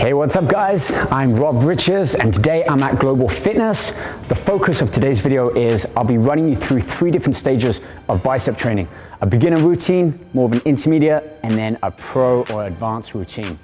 Hey, what's up guys? I'm Rob Riches and today I'm at Global Fitness. The focus of today's video is I'll be running you through 3 different stages of bicep training. A beginner routine, more of an intermediate, and then a pro or advanced routine.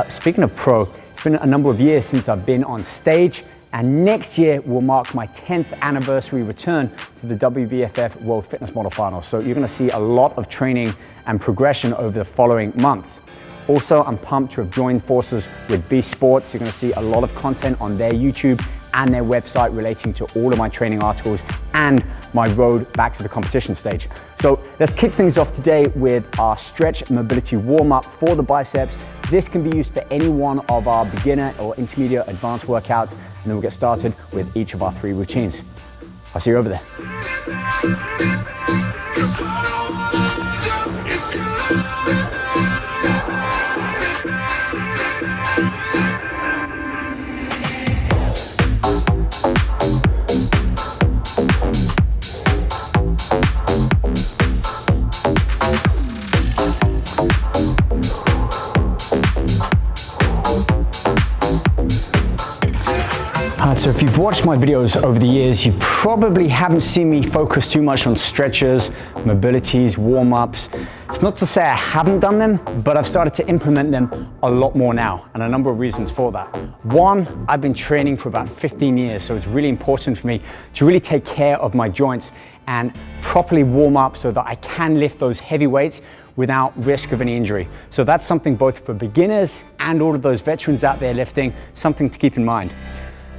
Speaking of pro, it's been a number of years since I've been on stage, and next year will mark my 10th anniversary return to the WBFF World Fitness Model Finals. So you're gonna see a lot of training and progression over the following months. Also, I'm pumped to have joined forces with B Sports. You're gonna see a lot of content on their YouTube and their website relating to all of my training articles and my road back to the competition stage. So let's kick things off today with our stretch mobility warm-up for the biceps. This can be used for any one of our beginner or intermediate advanced workouts, and then we'll get started with each of our 3 routines. I'll see you over there. So if you've watched my videos over the years, you probably haven't seen me focus too much on stretches, mobilities, warm-ups. It's not to say I haven't done them, but I've started to implement them a lot more now, and a number of reasons for that. One, I've been training for about 15 years, so it's really important for me to really take care of my joints and properly warm up so that I can lift those heavy weights without risk of any injury. So that's something both for beginners and all of those veterans out there lifting, something to keep in mind.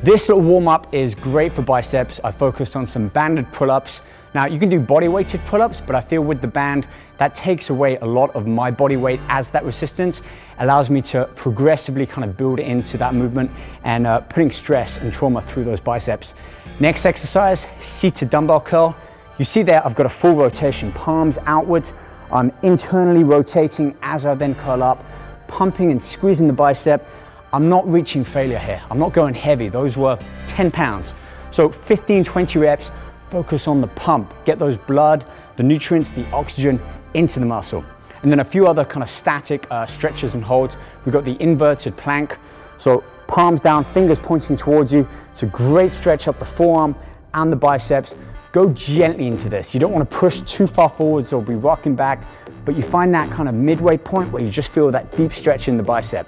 This little warm-up is great for biceps. I focused on some banded pull-ups. Now you can do body-weighted pull-ups, but I feel with the band, that takes away a lot of my body weight as that resistance allows me to progressively kind of build into that movement and putting stress and trauma through those biceps. Next exercise, seated dumbbell curl. You see there, I've got a full rotation, palms outwards. I'm internally rotating as I then curl up, pumping and squeezing the bicep. I'm not reaching failure here. I'm not going heavy. Those were 10 pounds. So 15, 20 reps, focus on the pump. Get those blood, the nutrients, the oxygen into the muscle. And then a few other kind of static stretches and holds. We've got the inverted plank. So palms down, fingers pointing towards you. It's a great stretch up the forearm and the biceps. Go gently into this. You don't want to push too far forwards or be rocking back, but you find that kind of midway point where you just feel that deep stretch in the bicep.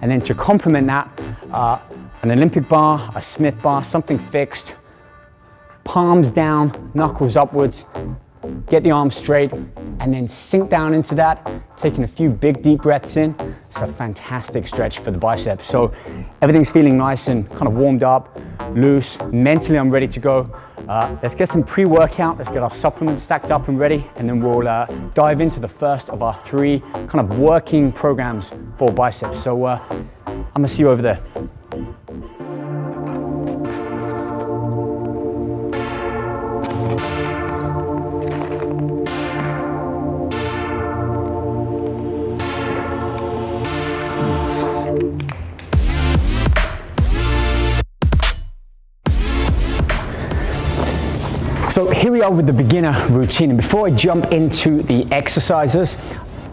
And then to complement that, an Olympic bar, a Smith bar, something fixed, palms down, knuckles upwards, get the arms straight, and then sink down into that, taking a few big deep breaths in. It's a fantastic stretch for the biceps. So everything's feeling nice and kind of warmed up, loose. Mentally, I'm ready to go. Let's get some pre-workout, let's get our supplements stacked up and ready, and then we'll dive into the first of our 3 kind of working programs for biceps. So I'm gonna see you over there. So here we are with the beginner routine, and before I jump into the exercises,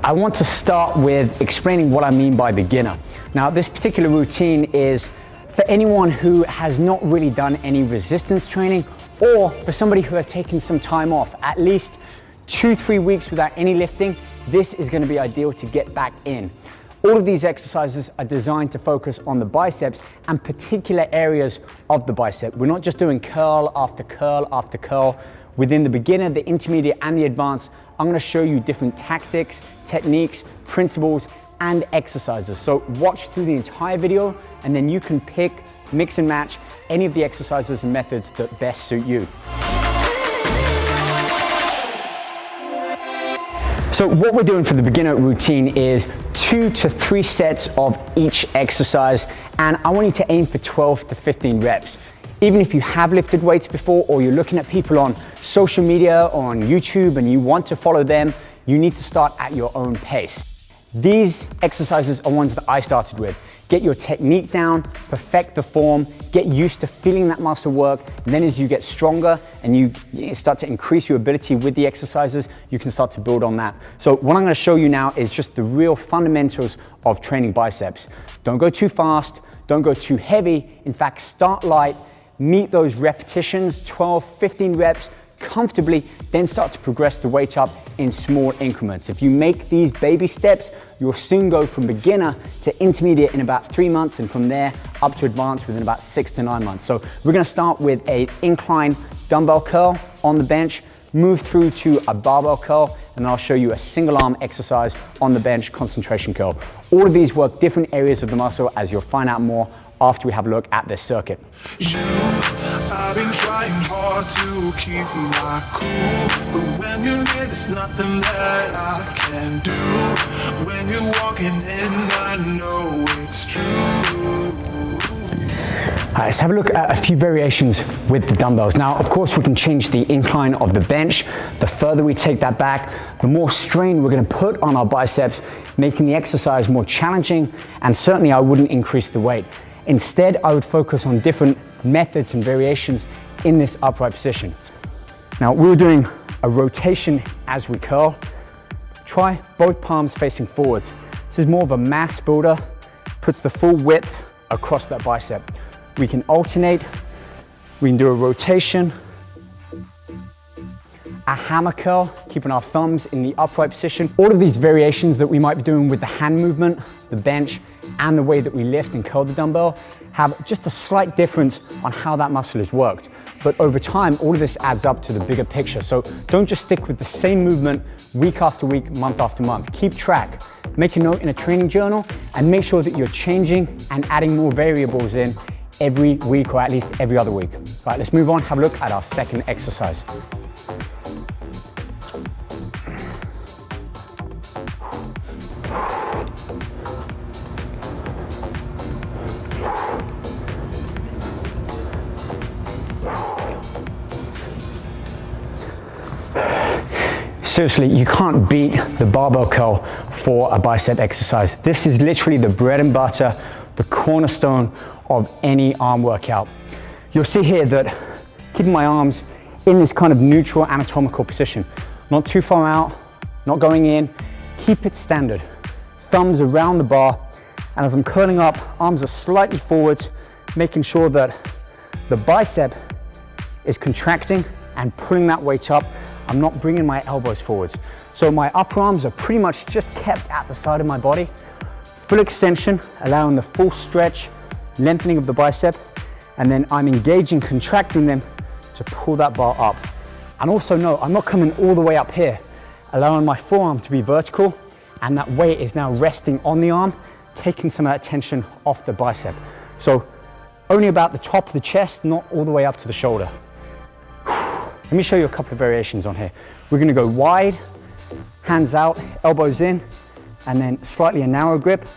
I want to start with explaining what I mean by beginner. Now, this particular routine is for anyone who has not really done any resistance training, or for somebody who has taken some time off, at least 2-3 weeks without any lifting. This is going to be ideal to get back in. All of these exercises are designed to focus on the biceps and particular areas of the bicep. We're not just doing curl after curl after curl. Within the beginner, the intermediate, and the advanced, I'm going to show you different tactics, techniques, principles, and exercises. So watch through the entire video, and then you can pick, mix and match any of the exercises and methods that best suit you. So what we're doing for the beginner routine is 2 to 3 sets of each exercise, and I want you to aim for 12 to 15 reps. Even if you have lifted weights before, or you're looking at people on social media or on YouTube and you want to follow them, you need to start at your own pace. These exercises are ones that I started with. get your technique down, perfect the form, get used to feeling that muscle work. And then as you get stronger and you start to increase your ability with the exercises, you can start to build on that. So what I'm gonna show you now is just the real fundamentals of training biceps. Don't go too fast, don't go too heavy. In fact, start light, meet those repetitions, 12, 15 reps, comfortably, then start to progress the weight up in small increments. If you make these baby steps, you'll soon go from beginner to intermediate in about 3 months, and from there up to advanced within about 6 to 9 months. So we're gonna start with an incline dumbbell curl on the bench, move through to a barbell curl, and I'll show you a single arm exercise on the bench, concentration curl. All of these work different areas of the muscle, as you'll find out more after we have a look at this circuit. I've been trying hard to keep my cool, but when you're near, there's nothing that I can do. When you're walking in, I know it's true. Let's have a look at a few variations with the dumbbells. Now, of course, we can change the incline of the bench. The further we take that back, the more strain we're gonna put on our biceps, making the exercise more challenging, and certainly I wouldn't increase the weight. Instead, I would focus on different methods and variations in this upright position. Now, we were doing a rotation as we curl. Try both palms facing forwards. This is more of a mass builder, puts the full width across that bicep. We can alternate, we can do a rotation, a hammer curl, keeping our thumbs in the upright position. All of these variations that we might be doing with the hand movement, the bench, and the way that we lift and curl the dumbbell have just a slight difference on how that muscle is worked. But over time, all of this adds up to the bigger picture. So don't just stick with the same movement week after week, month after month. Keep track, make a note in a training journal, and make sure that you're changing and adding more variables in every week, or at least every other week. Right, let's move on, have a look at our second exercise. Seriously, you can't beat the barbell curl for a bicep exercise. This is literally the bread and butter, the cornerstone of any arm workout. You'll see here that keeping my arms in this kind of neutral anatomical position, not too far out, not going in, keep it standard. Thumbs around the bar, and as I'm curling up, arms are slightly forwards, making sure that the bicep is contracting and pulling that weight up. I'm not bringing my elbows forwards. So my upper arms are pretty much just kept at the side of my body. Full extension, allowing the full stretch, lengthening of the bicep, and then I'm engaging, contracting them to pull that bar up. And also no, I'm not coming all the way up here, allowing my forearm to be vertical, and that weight is now resting on the arm, taking some of that tension off the bicep. So only about the top of the chest, not all the way up to the shoulder. Let me show you a couple of variations on here. We're gonna go wide, hands out, elbows in, and then slightly a narrow grip,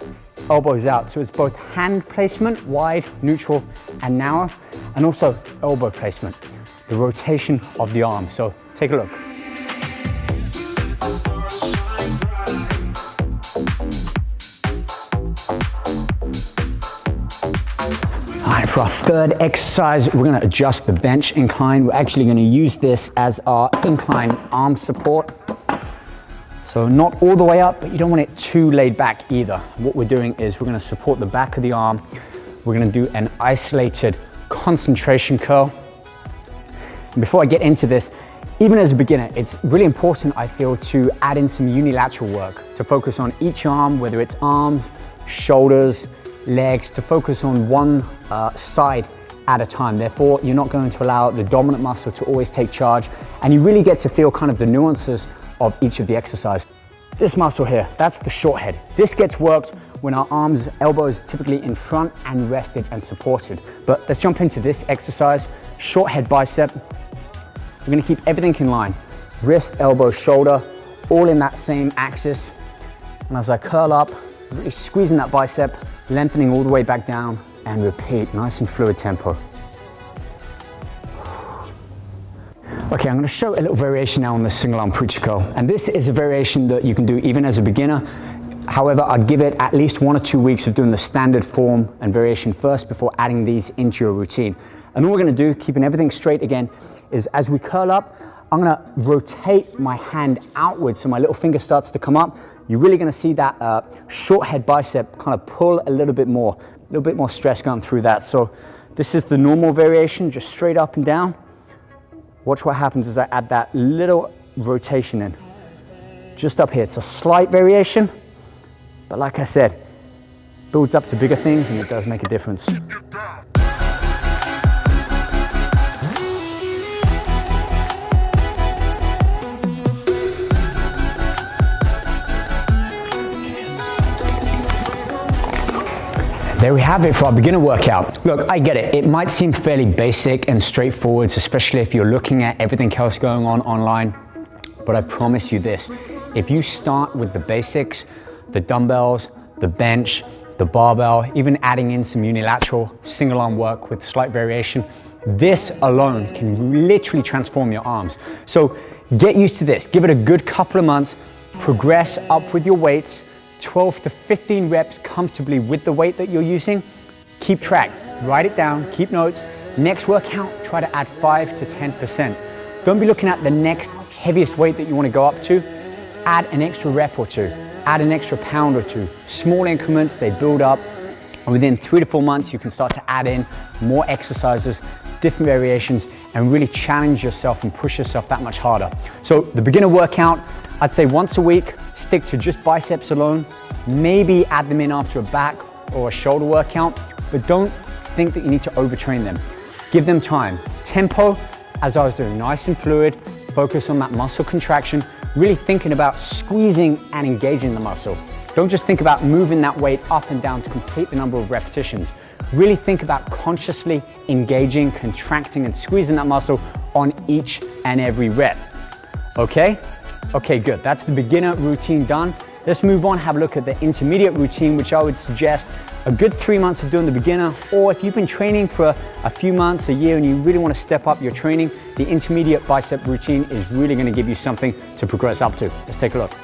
elbows out. So it's both hand placement, wide, neutral, and narrow, and also elbow placement, the rotation of the arm. So take a look. All right, for our third exercise, we're gonna adjust the bench incline. We're actually gonna use this as our incline arm support. So not all the way up, but you don't want it too laid back either. What we're doing is we're gonna support the back of the arm. We're gonna do an isolated concentration curl. And before I get into this, even as a beginner, it's really important, I feel, to add in some unilateral work, to focus on each arm, whether it's arms, shoulders, legs, to focus on one side at a time. Therefore, you're not going to allow the dominant muscle to always take charge, and you really get to feel kind of the nuances of each of the exercises. This muscle here, that's the short head. This gets worked when our arms, elbows typically in front and rested and supported. But let's jump into this exercise. Short head bicep. We're gonna keep everything in line. Wrist, elbow, shoulder, all in that same axis. And as I curl up, really squeezing that bicep, lengthening all the way back down, and repeat, nice and fluid tempo. Okay, I'm gonna show a little variation now on the single arm preacher curl. And this is a variation that you can do even as a beginner. However, I'd give it at least 1 or 2 weeks of doing the standard form and variation first before adding these into your routine. And all we're gonna do, keeping everything straight again, is as we curl up, I'm gonna rotate my hand outwards so my little finger starts to come up. You're really gonna see that short head bicep kind of pull a little bit more stress going through that. So this is the normal variation, just straight up and down. Watch what happens as I add that little rotation in. Just up here, it's a slight variation, but like I said, builds up to bigger things and it does make a difference. There we have it for our beginner workout. Look, I get it. It might seem fairly basic and straightforward, especially if you're looking at everything else going on online. But I promise you this, if you start with the basics, the dumbbells, the bench, the barbell, even adding in some unilateral single arm work with slight variation, this alone can literally transform your arms. So get used to this. Give it a good couple of months, progress up with your weights, 12 to 15 reps comfortably with the weight that you're using. Keep track, write it down, keep notes. Next workout, try to add 5 to 10%. Don't be looking at the next heaviest weight that you want to go up to. Add an extra rep or two, add an extra pound or two. Small increments, they build up. And within 3 to 4 months, you can start to add in more exercises, different variations, and really challenge yourself and push yourself that much harder. So the beginner workout, I'd say once a week, stick to just biceps alone. Maybe add them in after a back or a shoulder workout, but don't think that you need to overtrain them. Give them time. Tempo, as I was doing, nice and fluid. Focus on that muscle contraction, really thinking about squeezing and engaging the muscle. Don't just think about moving that weight up and down to complete the number of repetitions. Really think about consciously engaging, contracting, and squeezing that muscle on each and every rep. Okay? Okay, good. That's the beginner routine done. Let's move on, have a look at the intermediate routine, which I would suggest a good 3 months of doing the beginner, or if you've been training for a few months, a year, and you really want to step up your training, the intermediate bicep routine is really going to give you something to progress up to. Let's take a look.